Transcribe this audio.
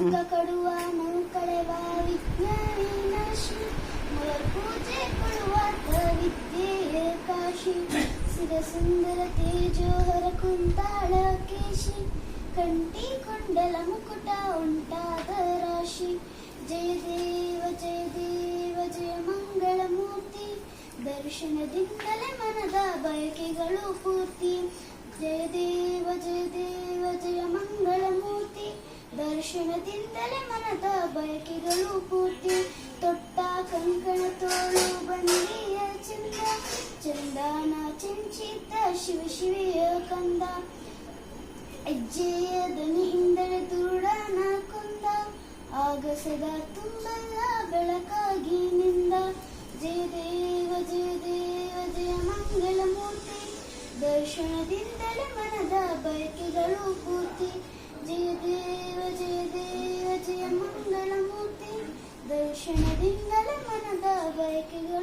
ಸುಖ ಕೊಡುವ ನೋವು ಕಳೆವ ವಿಜ್ಞಾನಿ ನಾಶಿ ಮೊದಲು ಪೂಜೆ ಕೊಡುವ ವಿದ್ಯೆಯ ಕಾಶಿ ಸಿರ ಸುಂದರ ತೇಜೋಹರ ಕುಂತಾಳ ಕೇಶಿ ಕಂಠಿ ಕೊಂಡಲ ಮುಕುಟ ಉಂಟಾದ ರಾಶಿ ಜಯ ದೇವ ಜಯ ದೇವ ಜಯ ಮಂಗಳ ಮೂರ್ತಿ ದರ್ಶನದಿಂದಲೇ ಮನದ ಬಯಕೆಗಳು ಪೂರ್ತಿ ಜಯ ದೇವ ಜಯ ದೇವ ಜಯ ಮಂಗಳ ಮೂರ್ತಿ ದರ್ಶನದಿಂದಲೇ ಮನದ ಬಯಕೆಗಳು ಪೂರ್ತಿ ತೊಟ್ಟ ಕಂಕಣ ತೋಳು ಬಂದಿಯ ಚಂದ ಚಂದಾನ ಚಂಚಿತ ಶಿವ ಶಿವೆಯ ಕಂದ ಹೆಜ್ಜೆಯ ದನಿಯಿಂದಲೇ ದುರುಡನ ಕೊಂದ ಆಗಸದ ತುಂಬಲ್ಲ ಬೆಳಕಾಗಿ ನಿಂದ ಜಯ ದೇವ ಜಯ ದೇವ ಜಯ ಮಂಗಳ ಮೂರ್ತಿ ದರ್ಶನದಿಂದಲೇ ಮನದ ಬಯಕೆಗಳು ಪೂರ್ತಿ ಜಯ ದೇವ ಜಯ ದೇವ ಜಯ ಮಂಗಳ ಮೂರ್ತಿ ದರ್ಶನದಿಂದಲೇ ಮನದ ಬಯಕೆಗಳು